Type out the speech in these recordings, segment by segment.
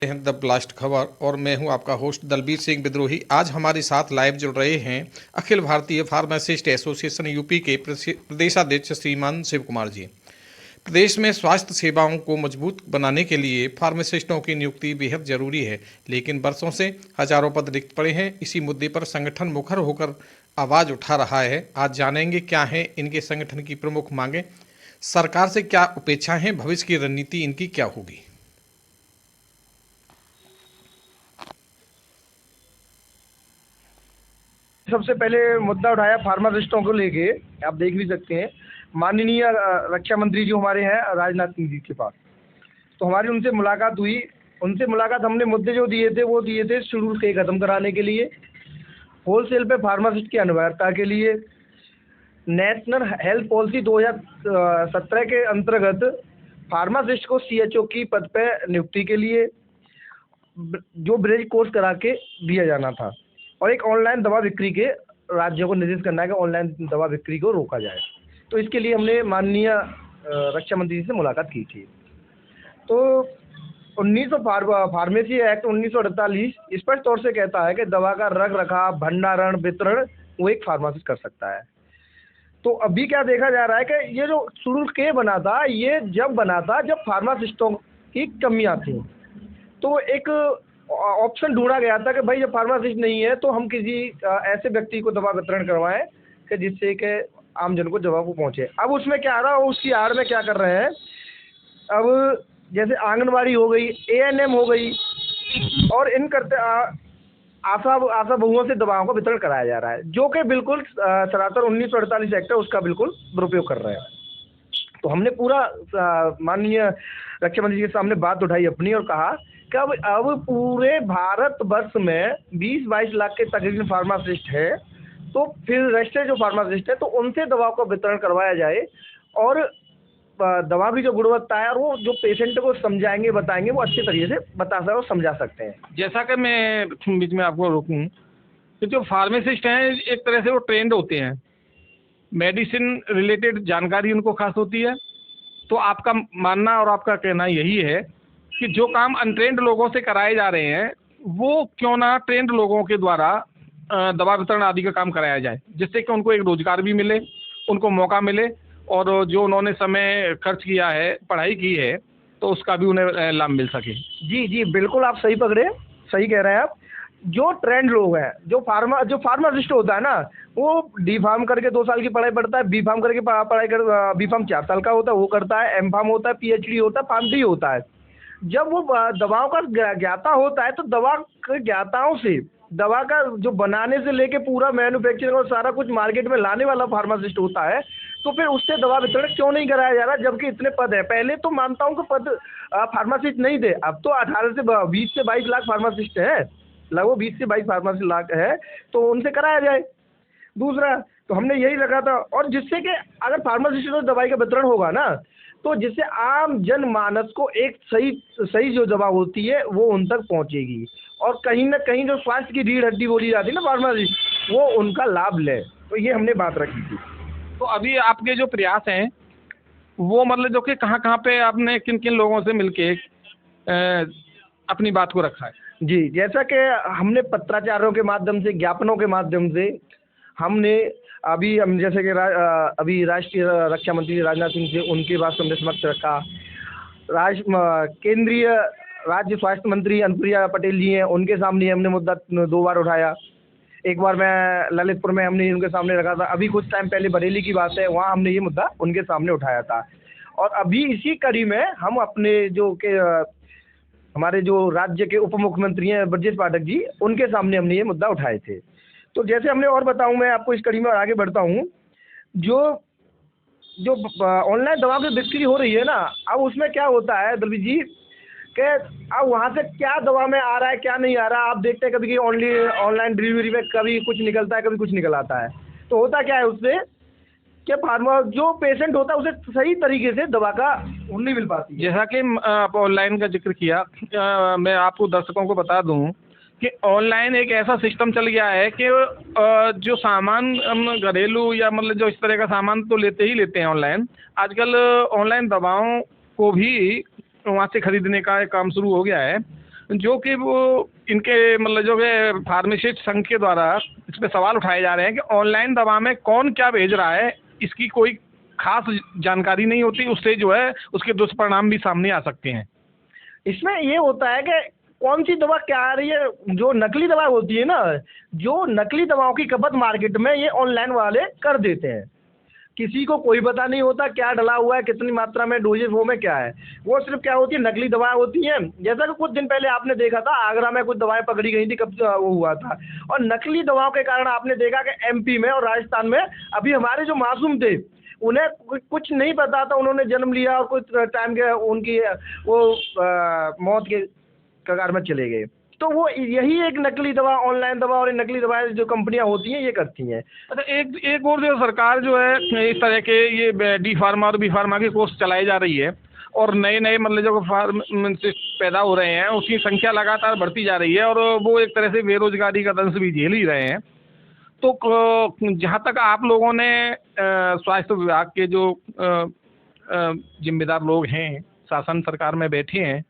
The blast खबर और मैं हूं आपका होस्ट दलबीर सिंह विद्रोही। आज हमारे साथ लाइव जुड़ रहे हैं Akhil Bharatiya pharmacist association UP के प्रदेशाध्यक्ष श्रीमान शिव कुमार जी। प्रदेश में स्वास्थ्य सेवाओं को मजबूत बनाने के लिए फार्मासिस्टों की नियुक्ति बेहद जरूरी है, लेकिन वर्षों से हजारों पद रिक्त पड़े हैं। इसी मुद्दे पर संगठन मुखर होकर आवाज उठा रहा है। आज जानेंगे क्या है इनके संगठन की प्रमुख मांगे, सरकार से क्या अपेक्षाएं हैं, भविष्य की रणनीति इनकी क्या होगी। सबसे पहले मुद्दा उठाया फार्मासिस्टों को लेके, आप देख भी सकते हैं माननीय रक्षा मंत्री जो हमारे हैं राजनाथ सिंह जी के पास, तो हमारी उनसे मुलाकात हुई। उनसे मुलाकात हमने मुद्दे जो दिए थे वो दिए थे शेड्यूल के खत्म कराने के लिए, होलसेल पे फार्मासिस्ट की अनिवार्यता के लिए, नेशनल हेल्थ पॉलिसी 2017 के अंतर्गत फार्मासिस्ट को सीएचओ की पद पे नियुक्ति के लिए जो ब्रिज कोर्स करा के दिया जाना था, और एक ऑनलाइन दवा बिक्री के राज्यों को निर्देश करना है कि ऑनलाइन दवा बिक्री को रोका जाए। तो इसके लिए हमने माननीय रक्षा मंत्री जी से मुलाकात की थी। तो 1900 फार्मेसी एक्ट 1948 स्पष्ट तौर से कहता है कि दवा का रख रखाव, भंडारण, वितरण वो एक फार्मासिस्ट कर सकता है। तो अभी क्या देखा जा रहा है कि ये जो शेड्यूल के बना था, ये जब बना था जब फार्मासिस्टों की कमियां थी, तो एक ऑप्शन ढूंढा गया था कि भाई जब फार्मासिस्ट नहीं है तो हम किसी ऐसे व्यक्ति को दवा वितरण करवाएं कि जिससे कि आम जन को दवा को पहुंचे। अब उसमें क्या आ रहा है, उसकी आड़ में क्या कर रहे हैं, अब जैसे आंगनबाड़ी हो गई, एएनएम हो गई, और इन करते आशा बहुओं से दवाओं का वितरण कराया जा रहा है, जो कि बिल्कुल 1948 एक्ट है उसका बिल्कुल दुरुपयोग कर रहे हैं। तो हमने पूरा माननीय रक्षा मंत्री के सामने बात उठाई अपनी और कहा कि अब पूरे भारत वर्ष में 20-22 लाख के तकरीबन फार्मासिस्ट है, तो फिर रेस्टेड जो फार्मासिस्ट है तो उनसे दवाओं का वितरण करवाया जाए, और दवा की जो गुणवत्ता है और वो जो पेशेंट को समझाएंगे बताएंगे वो अच्छे तरीके से बता सकते और समझा सकते हैं। जैसा कि मैं बीच में आपको रोकूं कि जो फार्मासिस्ट हैं एक तरह से वो ट्रेंड होते हैं, मेडिसिन रिलेटेड जानकारी उनको खास होती है। तो आपका मानना और आपका कहना यही है कि जो काम अनट्रेंड लोगों से कराए जा रहे हैं वो क्यों ना ट्रेंड लोगों के द्वारा दवा वितरण आदि का काम कराया जाए, जिससे कि उनको एक रोजगार भी मिले, उनको मौका मिले, और जो उन्होंने समय खर्च किया है, पढ़ाई की है, तो उसका भी उन्हें लाभ मिल सके। जी जी बिल्कुल, आप सही पकड़े, सही कह रहे हैं आप। जो ट्रेंड लोग हैं, जो फार्मासिस्ट होता है ना, वो डी फार्म करके 2 साल की पढ़ाई पढ़ता है, बी फार्म करके पढ़ाई कर, बी फार्म 4 साल का होता है वो करता है, एम फार्म होता है, पीएचडी होता है, फार्म डी होता है। जब वो दवाओं का ज्ञाता होता है तो दवा के ज्ञाताओं से दवा का जो बनाने से लेके पूरा मैन्युफैक्चरिंग और सारा कुछ मार्केट में लाने वाला फार्मासिस्ट होता है, तो फिर उससे दवा वितरण क्यों नहीं कराया जा रहा, जबकि इतने पद है। पहले तो मानता हूँ कि पद फार्मासिस्ट नहीं थे, अब तो 20 से 22 लाख फार्मासिस्ट है, लगभग 20 से 22 फार्मासिस्ट लाख है, तो उनसे कराया जाए। दूसरा तो हमने यही रखा था, और जिससे कि अगर फार्मासिस्ट को दवाई का वितरण होगा ना, तो जिससे आम जनमानस को एक सही जो दवा होती है वो उन तक पहुंचेगी, और कहीं ना कहीं जो स्वास्थ्य की रीढ़ हड्डी बोली जाती है ना फार्मासिस्ट, वो उनका लाभ ले। तो ये हमने बात रखी थी। तो अभी आपके जो प्रयास हैं वो मतलब जो कि कहाँ पे आपने किन किन लोगों से मिलके अपनी बात को रखा है? जी, जैसा कि हमने पत्राचारों के माध्यम से, ज्ञापनों के माध्यम से, हमने हम जैसे कि अभी राष्ट्रीय रक्षा मंत्री राजनाथ सिंह से उनके पास हमने समक्ष रखा, केंद्रीय राज्य स्वास्थ्य मंत्री अनुप्रिया पटेल जी हैं, उनके सामने हमने मुद्दा 2 बार उठाया। एक बार मैं ललितपुर में हमने उनके सामने रखा था, अभी कुछ टाइम पहले बरेली की बात है, वहाँ हमने ये मुद्दा उनके सामने उठाया था। और अभी इसी कड़ी में हम अपने हमारे जो राज्य के उप मुख्यमंत्री हैं ब्रजेश पाठक जी, उनके सामने हमने ये मुद्दा उठाए थे। तो जैसे हमने, और बताऊं मैं आपको, इस कड़ी में आगे बढ़ता हूं, जो ऑनलाइन दवा की बिक्री हो रही है ना, अब उसमें क्या होता है दलबीर जी कि अब वहाँ से क्या दवा में आ रहा है क्या नहीं आ रहा, आप देखते हैं कभी ऑनलाइन डिलीवरी में कभी कुछ निकलता है, कभी कुछ निकल आता है। तो होता क्या है उससे कि जो पेशेंट होता है उसे सही तरीके से दवा का नहीं मिल पाती है। जैसा कि आप ऑनलाइन का जिक्र किया, मैं आपको दर्शकों को बता दूं कि ऑनलाइन एक ऐसा सिस्टम चल गया है कि जो सामान हम घरेलू या मतलब जो इस तरह का सामान तो लेते हैं ऑनलाइन, आजकल ऑनलाइन दवाओं को भी वहाँ से खरीदने का काम शुरू हो गया है। जो कि वो इनके मतलब जो है फार्मासिस्ट संघ के द्वारा इस पे सवाल उठाए जा रहे हैं कि ऑनलाइन दवा में कौन क्या भेज रहा है, इसकी कोई खास जानकारी नहीं होती, उससे जो है उसके दुष्परिणाम भी सामने आ सकते हैं। इसमें ये होता है कि कौन सी दवा क्या आ रही है, जो नकली दवा होती है ना, जो नकली दवाओं की खपत मार्केट में ये ऑनलाइन वाले कर देते हैं। किसी को कोई पता नहीं होता क्या डला हुआ है, कितनी मात्रा में डोजेज वो में क्या है, वो सिर्फ क्या होती है नकली दवाएं होती हैं। जैसा कि कुछ दिन पहले आपने देखा था आगरा में कुछ दवाएं पकड़ी गई थी, कब वो हुआ था, और नकली दवाओं के कारण आपने देखा कि एमपी में और राजस्थान में अभी हमारे जो मासूम थे उन्हें कुछ नहीं पता था, उन्होंने जन्म लिया और कुछ टाइम के उनकी वो मौत के कगार में चले गए। तो वो यही एक नकली दवा, ऑनलाइन दवा और नकली दवाएं जो कंपनियां होती हैं ये करती हैं। अच्छा, एक और जो सरकार जो है इस तरह के ये डी फार्मा और बी फार्मा के कोर्स चलाई जा रही है और नए नए मतलब जो फार्मासिस्ट पैदा हो रहे हैं उसकी संख्या लगातार बढ़ती जा रही है और वो एक तरह से बेरोजगारी का दंश भी झेल ही रहे हैं। तो जहाँ तक आप लोगों ने स्वास्थ्य विभाग के जो जिम्मेदार लोग हैं, शासन सरकार में बैठे हैं,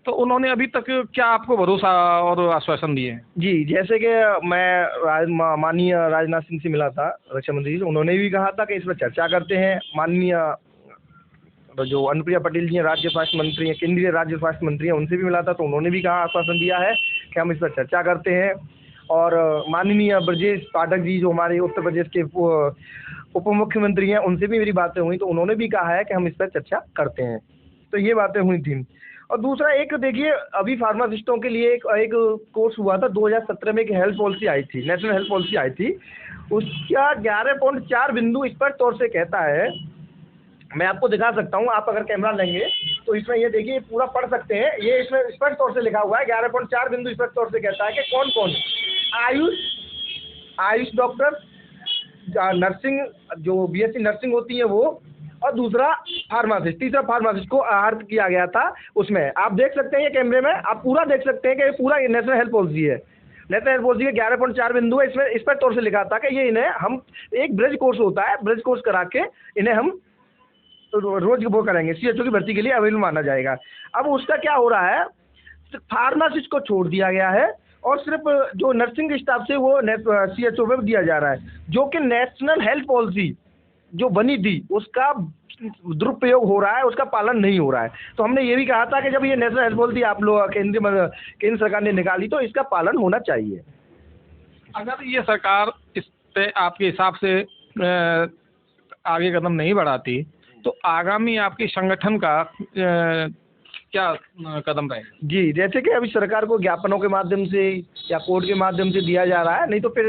तो उन्होंने अभी तक क्या आपको भरोसा और आश्वासन दिए हैं? जी, जैसे कि मैं माननीय राजनाथ सिंह से मिला था, रक्षा मंत्री से, उन्होंने भी कहा था कि इस पर चर्चा करते हैं। माननीय जो अनुप्रिया पटेल जी हैं, राज्य स्वास्थ्य मंत्री हैं, केंद्रीय राज्य स्वास्थ्य मंत्री हैं, उनसे भी मिला था, तो उन्होंने भी कहा, आश्वासन दिया है कि हम इस पर चर्चा करते हैं। और माननीय ब्रजेश पाठक जी जो हमारे उत्तर प्रदेश के उप मुख्यमंत्री हैं, उनसे भी मेरी बातें हुई, तो उन्होंने भी कहा है कि हम इस पर चर्चा करते हैं। तो ये बातें हुई थी। और दूसरा एक देखिए, अभी फार्मासिस्टों के लिए एक कोर्स हुआ था 2017 में, एक हेल्थ पॉलिसी आई थी, नेशनल हेल्थ पॉलिसी आई थी। उसका 11.4 बिंदु स्पष्ट तौर से कहता है, मैं आपको दिखा सकता हूँ, आप अगर कैमरा लेंगे तो इसमें ये देखिए पूरा पढ़ सकते हैं। ये इसमें स्पष्ट तौर से लिखा हुआ है, 11.4 बिंदु स्पष्ट तौर से कहता है कि कौन कौन आयुष डॉक्टर, नर्सिंग जो बीएससी नर्सिंग होती है वो, और दूसरा फार्मासिस्ट, तीसरा फार्मासिस्ट को आहत किया गया था। उसमें आप देख सकते हैं, ये कैमरे में आप पूरा देख सकते हैं कि ये पूरा नेशनल हेल्थ पॉलिसी है। नेशनल हेल्थ पॉलिसी के 11.4 बिंदु है, इसमें स्पष्ट तौर से लिखा था कि ये इन्हें हम एक ब्रिज कोर्स होता है, ब्रिज कोर्स करा के इन्हें हम रोज वो करेंगे, सीएचओ की भर्ती के लिए अवेलेबल माना जाएगा। अब उसका क्या हो रहा है, फार्मासिस्ट को छोड़ दिया गया है और सिर्फ जो नर्सिंग स्टाफ से वो सीएचओ में दिया जा रहा है, जो कि नेशनल हेल्थ पॉलिसी जो बनी थी उसका दुरुपयोग हो रहा है, उसका पालन नहीं हो रहा है। तो हमने ये भी कहा था कि जब ये नेशनल हेल्थ पॉलिसी आप लोग केंद्र सरकार ने निकाली तो इसका पालन होना चाहिए। अगर ये सरकार इस पे आपके हिसाब से आगे कदम नहीं बढ़ाती तो आगामी आपके संगठन का क्या कदम रहेगा? जी, जैसे कि अभी सरकार को ज्ञापनों के माध्यम से या कोर्ट के माध्यम से दिया जा रहा है, नहीं तो फिर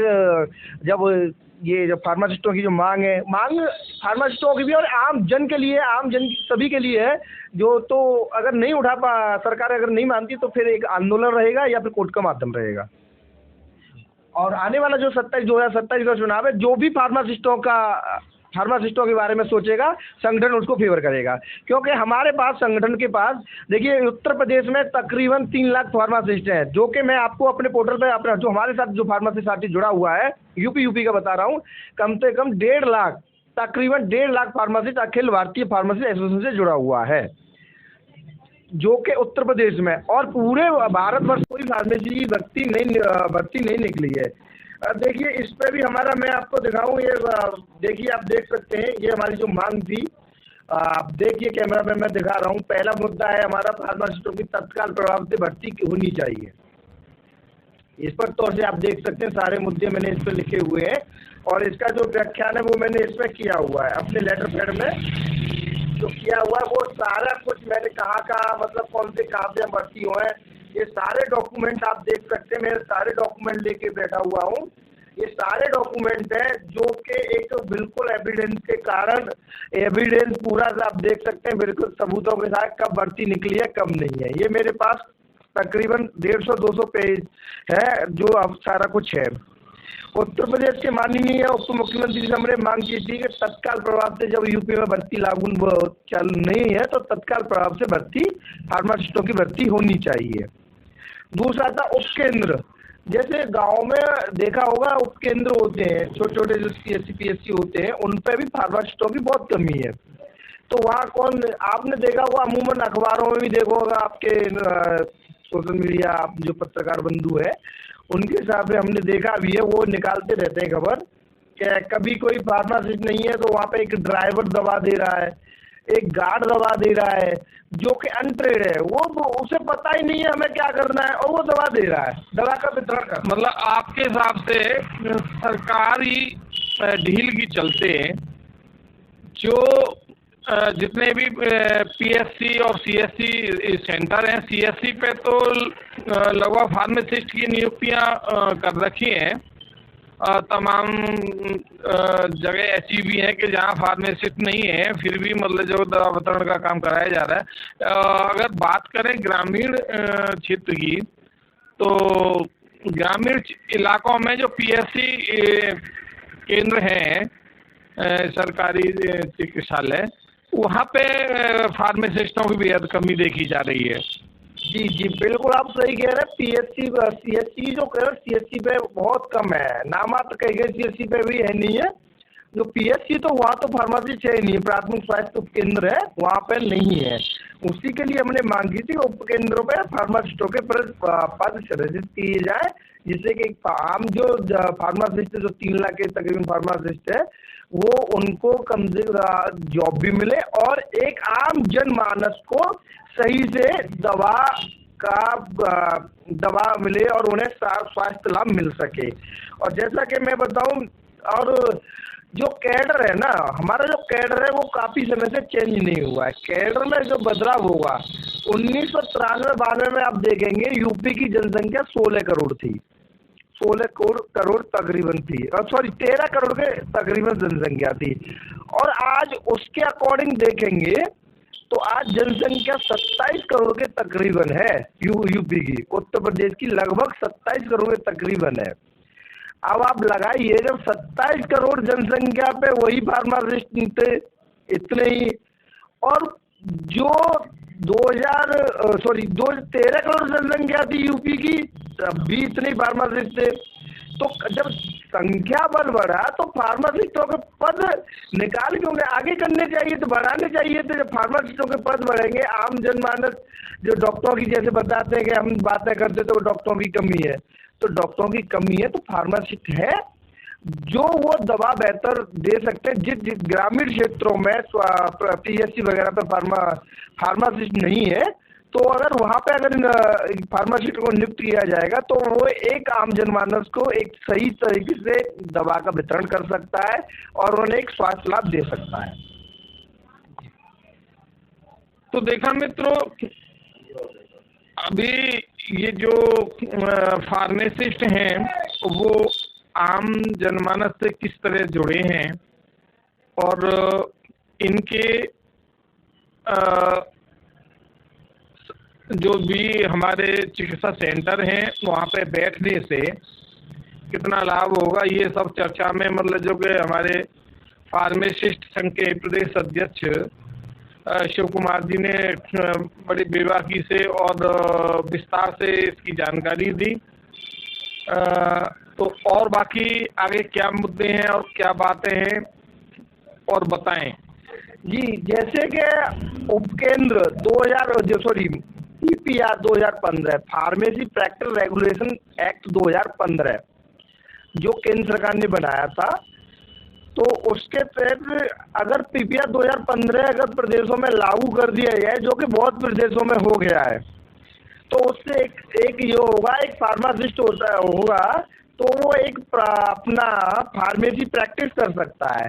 जब ये जो फार्मासिस्टों की जो मांग फार्मासिस्टों की भी और आम जन के लिए, आम जन सभी के लिए है, जो तो अगर नहीं सरकार अगर नहीं मानती तो फिर एक आंदोलन रहेगा या फिर कोर्ट का माध्यम रहेगा। और आने वाला जो 2027 का चुनाव है, जो भी फार्मासिस्टों के बारे में सोचेगा, संगठन उसको फेवर करेगा। क्योंकि हमारे पास संगठन के पास देखिए उत्तर प्रदेश में तकरीबन 3 लाख फार्मासिस्ट हैं, जो कि मैं आपको अपने पोर्टल पे अपना जो हमारे साथ जो फार्मासिस्ट साथी जुड़ा हुआ है यूपी का बता रहा हूँ, कम से कम 1.5 लाख, तकरीबन 1.5 lakh pharmacist Akhil Bharatiya pharmacist association से जुड़ा हुआ है, जो कि उत्तर प्रदेश में, और पूरे भारतवर्ष कोई फार्मेसी भर्ती नहीं निकली है। देखिए इस पे भी हमारा, मैं आपको दिखाऊं, ये देखिए आप देख सकते हैं, ये हमारी जो मांग थी, आप देखिए कैमरा में मैं दिखा रहा हूं। पहला मुद्दा है हमारा, फार्मासिस्टों की तत्काल प्रभाव से भर्ती होनी चाहिए। इस पर तौर से आप देख सकते हैं, सारे मुद्दे मैंने इस पर लिखे हुए हैं और इसका जो व्याख्यान है वो मैंने इस पर किया हुआ है अपने लेटर पैड में जो किया हुआ है, वो सारा कुछ मैंने कहाँ मतलब कौन से कहाँ से हम भर्ती हुए हैं, ये सारे डॉक्यूमेंट आप देख सकते हैं। मैं सारे डॉक्यूमेंट लेके बैठा हुआ हूँ, ये सारे डॉक्यूमेंट हैं जो कि एक बिल्कुल एविडेंस के कारण, एविडेंस पूरा आप देख सकते हैं बिल्कुल सबूतों के साथ, कब भर्ती निकली है कब नहीं है। ये मेरे पास तकरीबन 150-200 पेज है जो अब सारा कुछ है। उत्तर प्रदेश के माननीय उप मुख्यमंत्री जी से हमने मांग की थी कि तत्काल प्रभाव से जब यूपी में भर्ती लागू चल नहीं है तो तत्काल प्रभाव से भर्ती, फार्मासिस्टों की भर्ती होनी चाहिए। दूसरा था उपकेंद्र, जैसे गांव में देखा होगा उपकेंद्र होते हैं, छोटे छोटे जो CSC होते हैं, उन पर भी फार्मासिस्टों की बहुत कमी है। तो वहाँ कौन, आपने देखा होगा अमूमन अखबारों में भी देखो होगा, आपके सोशल मीडिया आप जो पत्रकार बंधु है उनके हिसाब से हमने देखा भी है, वो निकालते रहते हैं खबर कि कभी कोई फार्मासिस्ट नहीं है तो वहाँ पे एक ड्राइवर दवा दे रहा है, एक गार्ड दवा दे रहा है जो कि अनट्रेड है, वो उसे पता ही नहीं है हमें क्या करना है और वो दवा दे रहा है, दवा का वितरण कर। मतलब आपके हिसाब से सरकारी ढील की चलते जो जितने भी पीएससी और सीएससी सेंटर हैं, सीएससी पे तो लगभग फार्मासिस्ट की नियुक्तियां कर रखी हैं। तमाम जगह ऐसी भी हैं कि जहां फार्मासिस्ट नहीं है फिर भी मतलब जो दवा वितरण का काम कराया जा रहा है। अगर बात करें ग्रामीण क्षेत्र की, तो ग्रामीण इलाकों में जो पीएससी केंद्र हैं सरकारी चिकित्सालय, वहाँ पे फार्मासिस्टों की बेहद कमी देखी जा रही है। जी जी बिल्कुल आप सही कह रहे हैं। पीएससी सीएससी जो कह रहे हैं सीएससी पे बहुत कम है, नामात्र कह गए सीएससी पे भी है नहीं है। जो पीएससी तो वहाँ तो फार्मासिस्ट है नहीं है, प्राथमिक स्वास्थ्य उपकेंद्र है वहाँ पे नहीं है। उसी के लिए हमने मांग की थी उपकेंद्रों पे फार्मासिस्टों के पद सृजित किए जाए, जिससे कि आम जो फार्मासिस्ट जो 3 लाख के तकरीबन फार्मासिस्ट है वो उनको कम से जॉब भी मिले और एक आम जनमानस को सही से दवा मिले और उन्हें स्वास्थ्य लाभ मिल सके। और जैसा कि मैं बताऊं, और जो कैडर है ना, हमारा जो कैडर है वो काफ़ी समय से चेंज नहीं हुआ है। कैडर में जो बदलाव होगा 1993-92 में आप देखेंगे यूपी की जनसंख्या 16 करोड़ थी, 16 करोड़ तकरीबन थी, सॉरी 13 करोड़ के तकरीबन जनसंख्या थी। और आज उसके अकॉर्डिंग देखेंगे तो आज जनसंख्या 27 करोड़ के तकरीबन है। यूपी की, उत्तर प्रदेश की लगभग 27 करोड़ के तकरीबन है। अब आप लगाइए जब 27 करोड़ जनसंख्या पे वही फार्मासिस्ट थे इतने ही, और जो 13 करोड़ जनसंख्या थी यूपी की तब भी इतने फार्मासिस्ट थे। तो जब संख्या बल बढ़ा तो फार्मासिस्टों के पद निकाल के उन्हें आगे करने चाहिए थे, बढ़ाने चाहिए थे। जब फार्मासिस्टों के पद बढ़ेंगे, आम जनमानस जो डॉक्टरों की जैसे बताते हैं कि हम बातें करते तो डॉक्टरों की कमी है, तो डॉक्टरों की कमी है तो फार्मासिस्ट है जो वो दवा बेहतर दे सकते हैं। जिस ग्रामीण क्षेत्रों में पीएससी वगैरह पे फार्मासिस्ट नहीं है, तो अगर वहाँ पे अगर फार्मासिस्ट को नियुक्त किया जाएगा तो वो एक आम जनमानस को एक सही तरीके से दवा का वितरण कर सकता है और उन्हें एक स्वास्थ्य लाभ दे सकता है। तो देखा मित्रों, अभी ये जो फार्मासिस्ट हैं वो आम जनमानस से किस तरह जुड़े हैं और इनके जो भी हमारे चिकित्सा सेंटर हैं वहाँ पे बैठने से कितना लाभ होगा, ये सब चर्चा में मतलब जो कि हमारे फार्मासिस्ट संघ के प्रदेश अध्यक्ष शिव कुमार जी ने बड़ी बेबाकी से और विस्तार से इसकी जानकारी दी। तो और बाकी आगे क्या मुद्दे हैं और क्या बातें हैं और बताएं। जी, जैसे कि उपकेंद्र PPR 2015 pharmacy practice regulation act 2015 जो केंद्र सरकार ने बनाया था, तो उसके तहत अगर पीपीआर 2015 अगर प्रदेशों में लागू कर दिया जाए, जो कि बहुत प्रदेशों में हो गया है, तो उससे एक ये होगा, एक फार्मासिस्ट होगा तो वो एक अपना फार्मेसी प्रैक्टिस कर सकता है।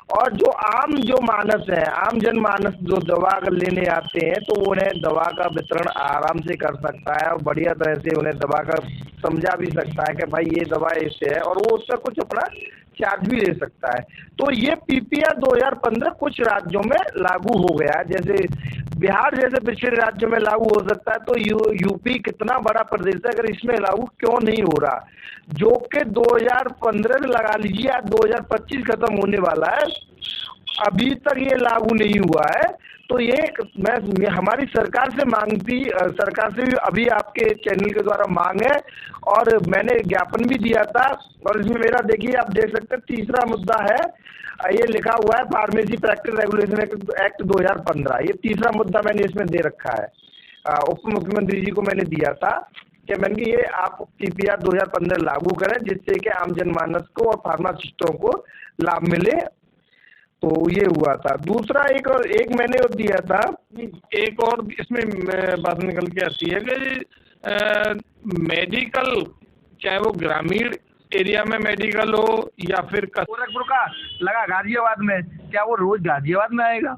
और जो मानस है, आम जनमानस जो दवा लेने आते हैं तो उन्हें दवा का वितरण आराम से कर सकता है और बढ़िया तरह से उन्हें दवा का समझा भी सकता है कि भाई ये दवा इससे है, और वो उसका कुछ अपना चार्ज भी ले सकता है। तो ये पीपीआर 2015 कुछ राज्यों में लागू हो गया है, जैसे बिहार जैसे पिछड़े राज्यों में लागू हो सकता है, तो यूपी कितना बड़ा प्रदेश है, अगर इसमें लागू क्यों नहीं हो रहा, जो कि 2015 में लगा लीजिए, आज 2025 खत्म होने वाला है, अभी तक ये लागू नहीं हुआ है। तो ये मैं हमारी सरकार से सरकार से भी अभी आपके चैनल के द्वारा मांग है और मैंने ज्ञापन भी दिया था, और इसमें मेरा देखिए आप देख सकते हैं तीसरा मुद्दा है, ये लिखा हुआ है फार्मेसी प्रैक्टिस रेगुलेशन एक्ट 2015, ये तीसरा मुद्दा मैंने इसमें दे रखा है। उप मुख्यमंत्री जी को मैंने दिया था कि मैंने कि ये आप TPR 2015 लागू करें, जिससे कि आम जनमानस को और फार्मासिस्टों को लाभ मिले। तो ये हुआ था। दूसरा एक मैंने और दिया था। एक और इसमें बात निकल के आती है कि मेडिकल, चाहे वो ग्रामीण एरिया में मेडिकल हो या फिर गोरखपुर का लगा गाजियाबाद में, क्या वो रोज गाजियाबाद में आएगा?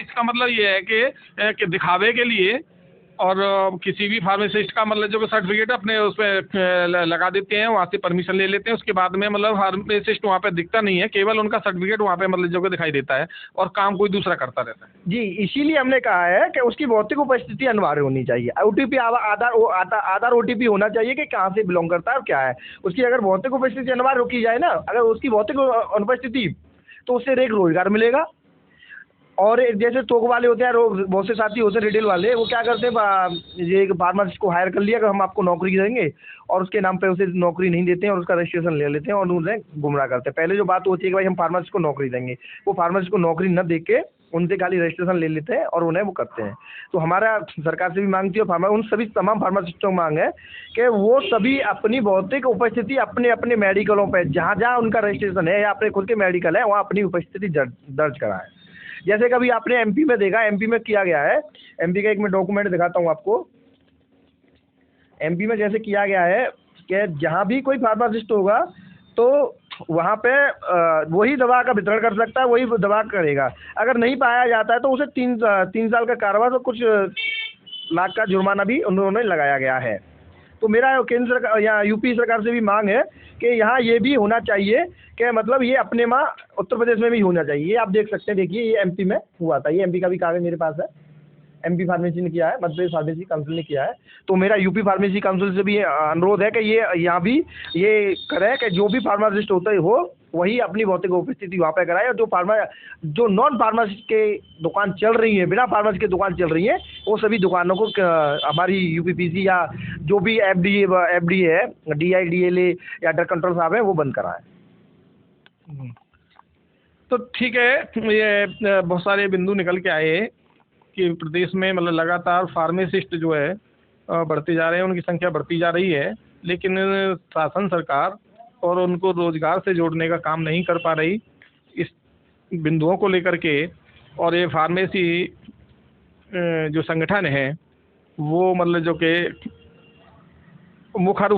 इसका मतलब ये है कि दिखावे के लिए और किसी भी फार्मासिस्ट का मतलब जो सर्टिफिकेट अपने उस पर लगा देते हैं, वहाँ से परमिशन ले लेते हैं, उसके बाद में मतलब फार्मासिस्ट वहाँ पे दिखता नहीं है, केवल उनका सर्टिफिकेट वहाँ पे मतलब जो कि दिखाई देता है और काम कोई दूसरा करता रहता है। जी, इसीलिए हमने कहा है कि उसकी भौतिक उपस्थिति अनिवार्य होनी चाहिए। OTP आधार OTP होना चाहिए कि कहाँ से बिलोंग करता है और क्या है। उसकी अगर भौतिक उपस्थिति अनिवार्य की जाए ना, अगर उसकी भौतिक अनुपस्थिति, तो उससे एक रोजगार मिलेगा। और एक जैसे थोक वाले होते हैं, बहुत से साथी होते हैं रिटेल वाले, वो क्या करते हैं, ये एक फार्मासिस्ट को हायर कर लिया कि हम आपको नौकरी देंगे, और उसके नाम पे उसे नौकरी नहीं देते हैं और उसका रजिस्ट्रेशन ले लेते हैं और उन्हें गुमराह करते हैं। पहले जो बात होती है कि भाई हम फार्मासिस्ट को नौकरी देंगे, वो फार्मासिस्ट को नौकरी न दे के उनसे खाली रजिस्ट्रेशन ले लेते हैं और उन्हें वो करते हैं। तो हमारा सरकार से भी मांग थी और उन सभी तमाम फार्मासिस्टों को मांग है कि वो सभी अपनी भौतिक उपस्थिति अपने अपने मेडिकलों पर, जहाँ जहाँ उनका रजिस्ट्रेशन है या अपने खुद के मेडिकल है, वहाँ अपनी उपस्थिति दर्ज कराएं। जैसे कभी आपने MP में देखा, MP में किया गया है, MP का एक मैं डॉक्यूमेंट दिखाता हूँ आपको। MP में जैसे किया गया है कि जहाँ भी कोई फार्मासिस्ट होगा तो वहाँ पे वही दवा का वितरण कर सकता है, वही दवा करेगा। अगर नहीं पाया जाता है तो उसे 3 साल का कारावास और कुछ लाख का जुर्माना भी उन्होंने लगाया गया है। तो मेरा केंद्र सरकार या UP सरकार से भी मांग है कि यहाँ ये भी होना चाहिए कि मतलब ये अपने उत्तर प्रदेश में भी होना चाहिए। ये आप देख सकते हैं, देखिए ये MP में हुआ था, ये MP का भी कागज मेरे पास है। MP फार्मेसी ने किया है, मध्य प्रदेश फार्मेसी काउंसिल ने किया है। तो मेरा UP फार्मेसी काउंसिल से भी अनुरोध है कि ये यहाँ भी ये करे कि जो भी फार्मासिस्ट होता ही हो, वही अपनी भौतिक उपस्थिति वहाँ पे कराए। और जो नॉन फार्मासिस्ट के दुकान चल रही है, बिना फार्मेसी के दुकान चल रही है, वो सभी दुकानों को हमारी UPPC या जो भी FDA है, DI DLA या ड्रग कंट्रोल साहब है, वो बंद कराएं। तो ठीक है, ये बहुत सारे बिंदु निकल के आए कि प्रदेश में मतलब लगातार फार्मासिस्ट जो है बढ़ते जा रहे हैं, उनकी संख्या बढ़ती जा रही है, लेकिन शासन सरकार और उनको रोजगार से जोड़ने का काम नहीं कर पा रही। इस बिंदुओं को लेकर के और ये फार्मेसी जो संगठन है वो मतलब जो कि मुखर